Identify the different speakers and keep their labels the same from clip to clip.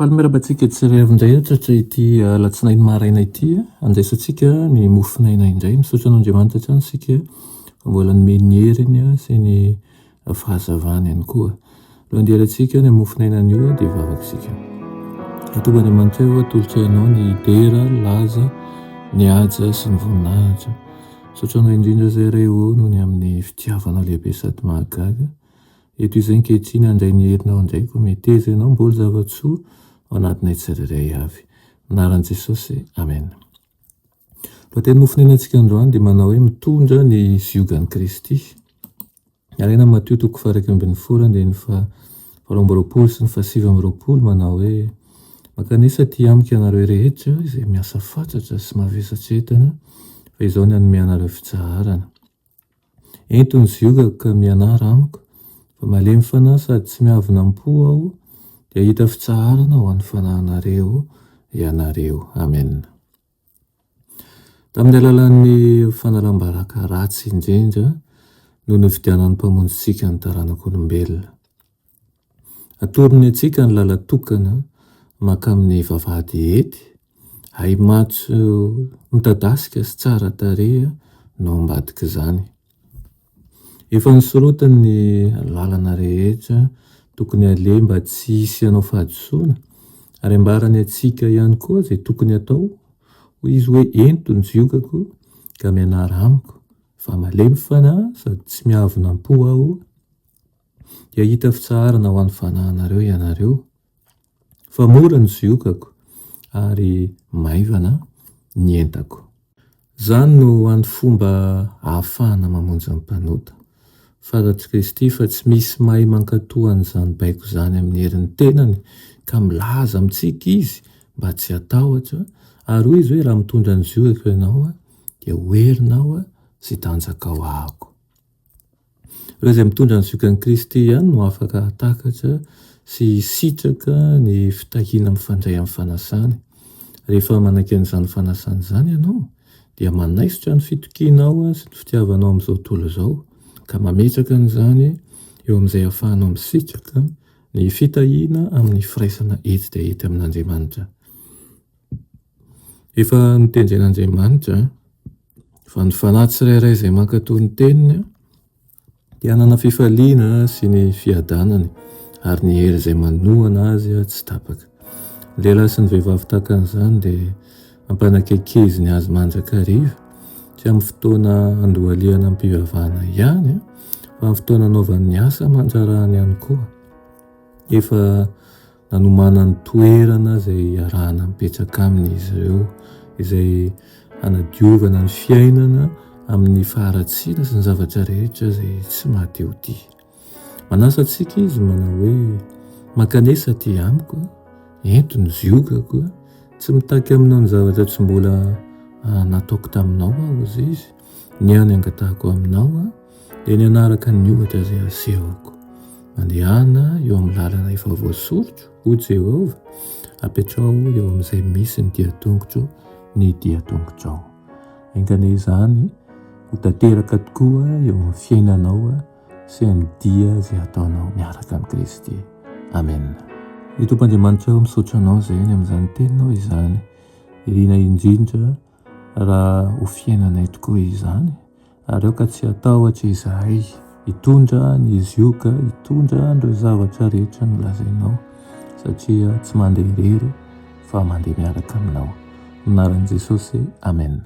Speaker 1: Fahameraba-tsika tsirairay indray tratra ity alatsinainy maraina ity andraisantsika ny mofinaina indray. Misaotra an'Andriamanitra trano sika mbola nomeny ny heriny sy ny fahazavany ihany koa. Alohan'ny hialantsika ny mofinaina an'io dia vavakisika. Atovy Andriamanitra eo atolotra ianao ny dera, laza, ny haja sy ny voninahitra. Misaotra anao indrindra izay ireo noho ny amin'ny fitiavanao lehibe sady mahagaga. Eto izay ankehitriny handray ny herinao indray koa meteza ianao mbola zavatsoa ao anatinay tsirairay avy. Anaran'i Jesosy, amen. Lohateny mofinaina antsika androany dia manao hoe mitondra ny ziogan'i Kristy. Alaina Mateo 2:20 sy ny 7:20 manao hoe makanisa ty amiko ianareo rehetra izay miasa fatratra sy mavesatra entana fa izao ny hanome anareo fitsaharana. Ento ny ziogako ka mianara amiko fa malemy fanahy sady tsy miavona am-po aho dia hita fitsaharana ho an'ny fanahinareo ianareo. Amen. Tamin'ny alalan'ny fanalam-baraka ratsy indrindra no nividianan'ny mpamonjitsika ny taranak'olombelona. Atorony antsika ny lala tokana maka amin'ny vavahady ety, hay matso mitadasika sy tsara tarehy no ambadika izany. Efa nisorotany ny lalana rehetra tokony aleha mba tsy hisy anao fahadisoana ary ambarany antsika ihany koa izay tokony atao hoy izy hoe ento ny ziogako ka mianara amiko fa malemy fanahy sady tsy miavona am-po aho dia hita fitsaharana ho an'ny fanahinareo ianareo. Fa mora ny ziogako ary maivana ny entako. Zany no an'ny fomba ahafahana mamonjy ny mpanota. Fantatr' Kristy fa tsy misy mahay mankatoa an'izany baiko zany amin'ny herin'ny tenany ka milaza amintsika izy mba tsy hatahotra ary hoy izy hoe raha mitondra ny ziogako ianao dia hoerinao sy tanjakao ahako. Ireo izay mitondra ny ziogan'i Kristy ihany no afaka hatakatra sy sitraka ny fitahiana mifandray amin'ny fanasany. Rehefa manaiky an'izany fanasany izany ianao dia manaisotra ny fitokianao sy ny fitiavanao amin'izao tontolo izao ka mametraka an'izany eo amin'izay ahafahanao misitraka ny fitahiana amin'ny firaisana ety dia ety amin'Andriamanitra. Efa nitendren'Andriamanitra fa ny fanahy tsirairay izay mankatoa ny teniny dia hanana fifaliana sy ny fiadanany ary ny hery izay manohana azy tsy tapaka. Ny lehilahy sy ny vehivavy tahaka an'izany dia mampanakaikeziny azy mandrakariva tsy amin'ny fotoana andohalihana am-pivavahana ihany fa amin'ny fotoana anaovany ny asa aman-drarahany ihany koa. Efa nanomana ny toerana izay arahana mipetraka aminy izy ireo izay hanadiovana ny fiainana amin'ny faharatsiana sy ny zavatra rehetra izay tsy mahateo tia. Manasa antsika izy manao hoe makanesa ty amiko, ento ny ziogako, tsy mitaky aminao ny zavatra tsy mbola nataoko taminao aho izy izy, ny any angatahako aminao dia ny anaraka ny ohatra izay asehoko. Mandehana eo amin'ny lalana efa voasorotro, ho Jehovah, apetrao eo amin'izay misy ny dia-tongotro ny dia-tongotrao. Engane izany ho tanteraka tokoa eo amin'ny fiainanao sy ny dia izay ataonao miaraka amin'ny Kristy. Amen. Ny Tompoandriamanitra misaotra anao izay ny amin'izany teninao izany. Irina indrindra raha ho fiainanay tokoa izany ary ao ka tsy hatahotra izahay hitondra ny zioka, hitondra ireo zavatra rehetra nolazainao satria tsy mandeha irery fa mandeha miaraka aminao. Anaran'i Jesosy, amen.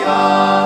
Speaker 2: Yeah.